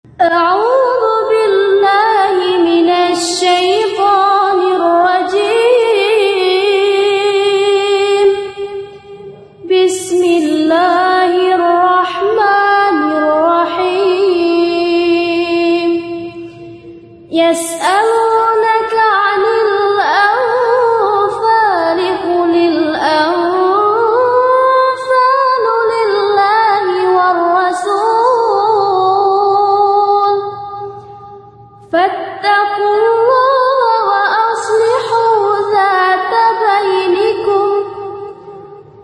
أعوذ بالله من الشيطان الرجيم. بسم الله الرحمن الرحيم. يسألونك عن الأنفال قل الأنفال لله والرسول فاتقوا الله وأصلحوا ذات بينكم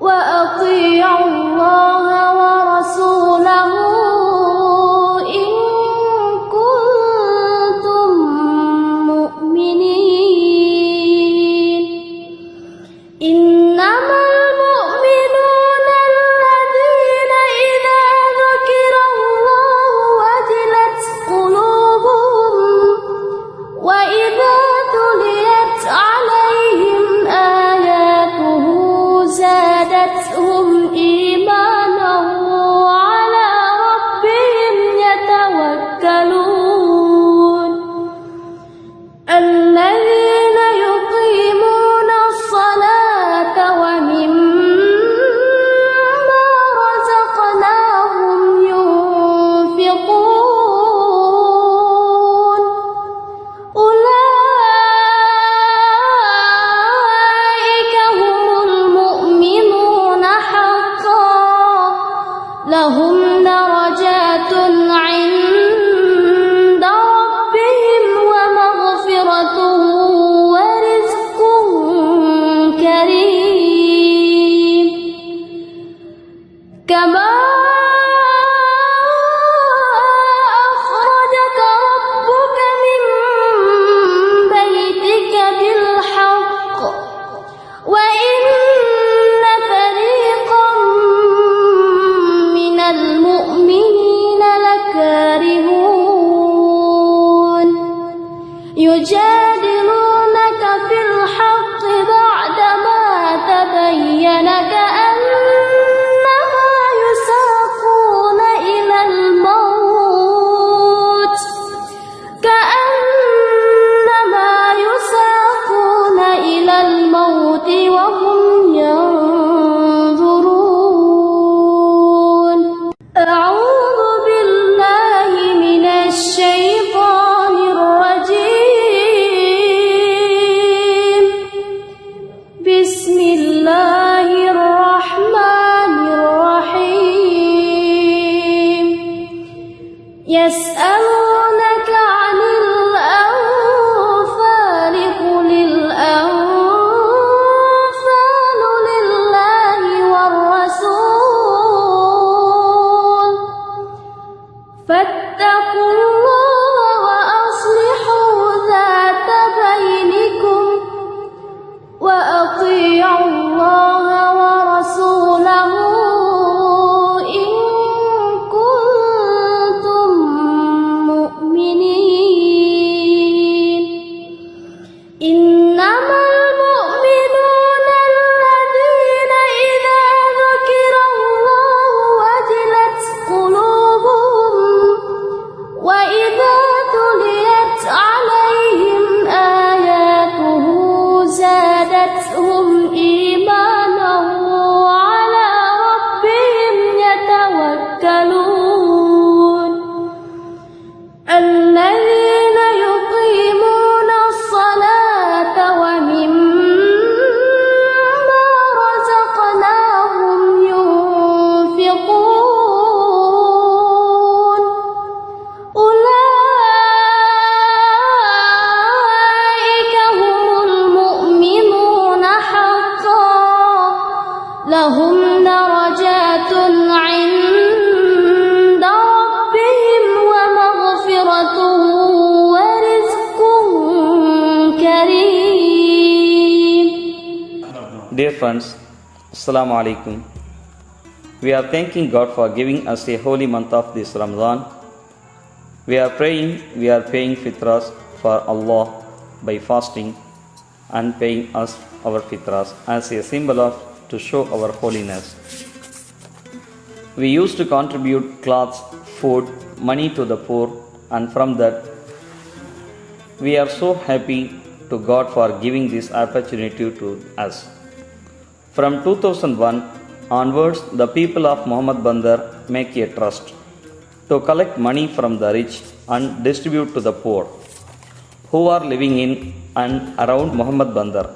وأطيعوا الله ورسوله إن كنتم مؤمنين. إنما المؤمنون الذين إذا ذكر الله وجلت قلوبهم وإذا تليت عليهم آياته زادتهم إيمانا وعلى ربهم يتوكلون. الذين يقيمون الصلاة ومما رزقناهم ينفقون أولئك هم المؤمنون حقا لهم درجات عند ربهم ومغفرة ورزق كريم. كما أخرجك ربك من بيتك بالحق وإن فريقا من المؤمنين لكارهون يجادلونك في الحق بعدما تبين كأنما يساقون إلى الموت وهم ينظرون. أعوذ بالله من الشيطان الرجيم. بسم الله الرحمن الرحيم. يسألونك عن الأنفال قل الأنفال لله والرسول فاتقوا الله وأصلحوا ذات بينكم وأطيعوا الله ورسوله إن كنتم مؤمنين. إنما المؤمنون الذين إذا ذكر الله وجلت قلوبهم وإذا تليت عليهم آياته زادتهم إيمانا وعلى ربهم يتوكلون. الذين يقيمون الصلاة ومما رزقناهم ينفقون أولئك هم المؤمنون حقا لهم درجات عند ربهم ومغفرة ورزق كريم. Dear friends, Assalamu alaikum. We are thanking God for giving us a holy month of this Ramadan. We are praying, we are paying fitras for Allah by fasting and paying us our fitras as a symbol of to show our holiness. We used to contribute clothes, food, money to the poor and from that we are so happy to God for giving this opportunity to us. From 2001 onwards, the people of Muhammad Bandar make a trust to collect money from the rich and distribute to the poor who are living in and around Muhammad Bandar,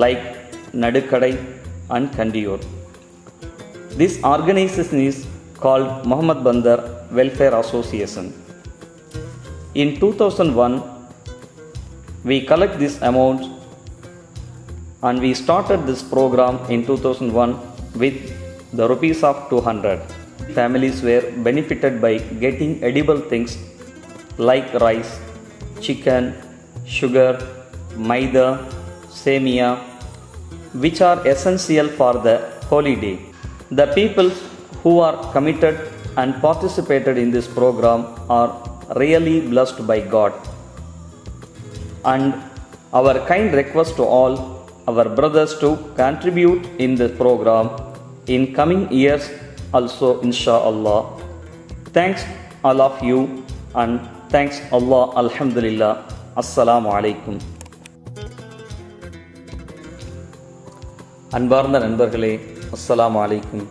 like Nadukadai and Kandiyur. This organization is called Muhammad Bandar Welfare Association. In 2001, we collect this amount and we started this program in 2001 with the rupees of 200. Families were benefited by getting edible things like rice, chicken, sugar, maida, semia, which are essential for the holy day. The people who are committed and participated in this program are really blessed by God. And our kind request to all our brothers to contribute in the program in coming years also, inshallah. Thanks all of you and thanks Allah. Alhamdulillah. Assalamu alaikum. அன்பார்ந்த நண்பர்களே, அஸ்ஸலாமு அலைக்கும்.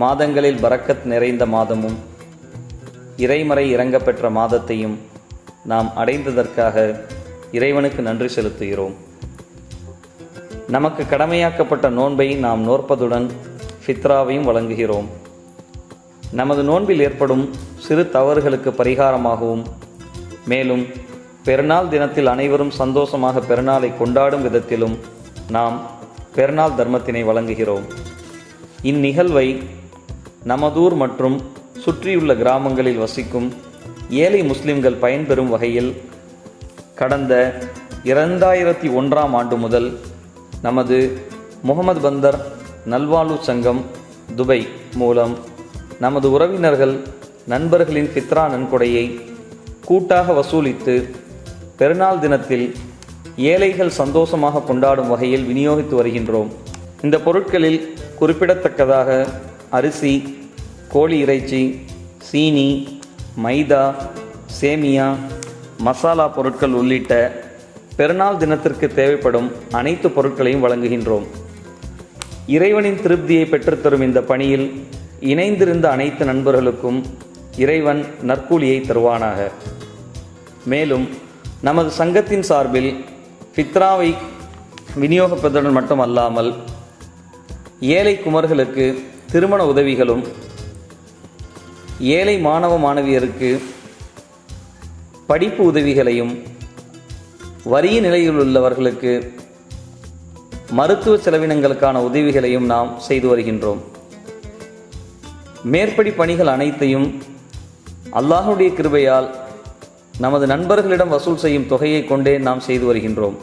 மாதங்களில் பரக்கத் நிறைந்த மாதமும் இறைமறை இறங்கப்பெற்ற மாதத்தையும் நாம் அடைந்ததற்காக இறைவனுக்கு நன்றி செலுத்துகிறோம். நமக்கு கடமையாக்கப்பட்ட நோன்பை நாம் நோற்பதுடன் ஃபித்ராவையும் வழங்குகிறோம். நமது நோன்பில் ஏற்படும் சிறு தவறுகளுக்கு பரிகாரமாகவும், மேலும் பெருநாள் தினத்தில் அனைவரும் சந்தோஷமாக பெருநாளை கொண்டாடும் விதத்திலும் நாம் பெருநாள் தர்மத்தினை வழங்குகிறோம். இந்நிகழ்வை நமதூர் மற்றும் சுற்றியுள்ள கிராமங்களில் வசிக்கும் ஏழை முஸ்லிம்கள் பயன்பெறும் வகையில் கடந்த 2001 ஆண்டு முதல் நமது முகமது பந்தர் நல்வாழ்வு சங்கம் துபை மூலம் நமது உறவினர்கள் நண்பர்களின் ஃபித்ரா நன்கொடையை கூட்டாக வசூலித்து பெருநாள் தினத்தில் ஏழைகள் சந்தோஷமாக கொண்டாடும் வகையில் விநியோகித்து வருகின்றோம். இந்த பொருட்களில் குறிப்பிடத்தக்கதாக அரிசி, கோழி இறைச்சி, சீனி, மைதா, சேமியா, மசாலா பொருட்கள் உள்ளிட்ட பெருநாள் தினத்திற்கு தேவைப்படும் அனைத்து பொருட்களையும் வழங்குகின்றோம். இறைவனின் திருப்தியை பெற்றுத்தரும் இந்த பணியில் இணைந்திருந்த அனைத்து நண்பர்களுக்கும் இறைவன் நற்கூலியை தருவானாக. மேலும் நமது சங்கத்தின் சார்பில் ஃபித்ராவை விநியோகிப்பதுடன் மட்டுமல்லாமல் ஏழை குமர்களுக்கு திருமண உதவிகளும், ஏழை மாணவ மாணவியருக்கு படிப்பு உதவிகளையும், வறிய நிலையில் உள்ளவர்களுக்கு மருத்துவ செலவினங்களுக்கான உதவிகளையும் நாம் செய்து வருகின்றோம். மேற்படி பணிகள் அனைத்தையும் அல்லாஹ்வுடைய கிருபையால் நமது நண்பர்களிடம் வசூல் செய்யும் தொகையை கொண்டே நாம் செய்து வருகின்றோம்.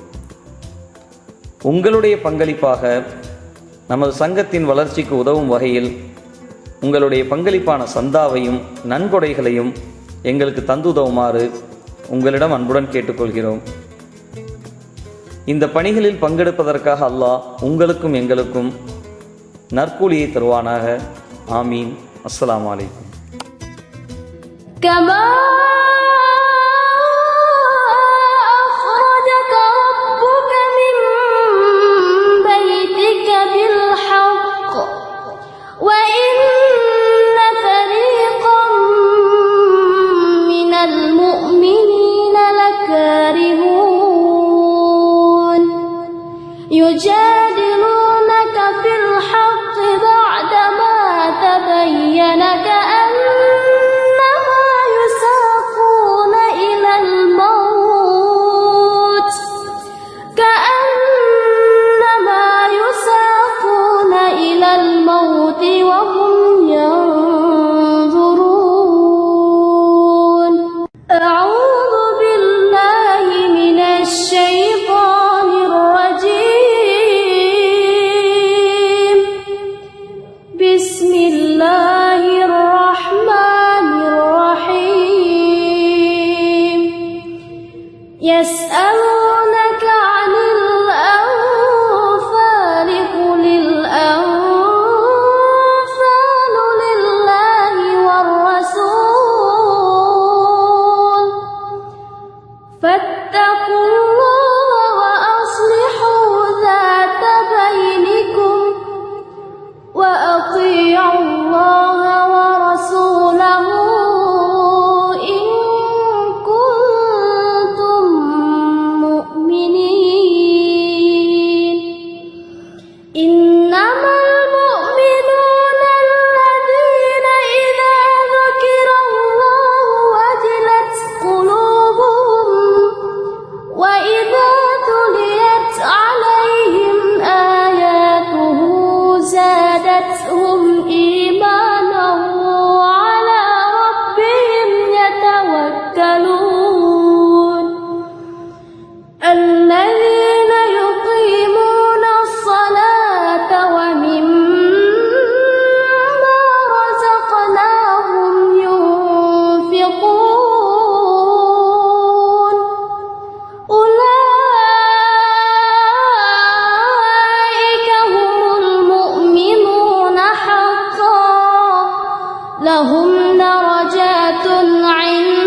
உங்களுடைய பங்களிப்பாக நமது சங்கத்தின் வளர்ச்சிக்கு உதவும் வகையில் உங்களுடைய பங்களிப்பான சந்தாவையும் நன்கொடைகளையும் எங்களுக்கு தந்துதவுமாறு உங்களிடம் அன்புடன் கேட்டுக்கொள்கிறோம். இந்த பணிகளில் பங்கெடுப்பதற்காக அல்லாஹ் உங்களுக்கும் எங்களுக்கும் நற்கூலியை தருவானாக. ஆமீன். அஸ்ஸலாமு அலைக்கும். يجادلونك في الحق بعدما تبين كأنما يساقون لهم درجات عند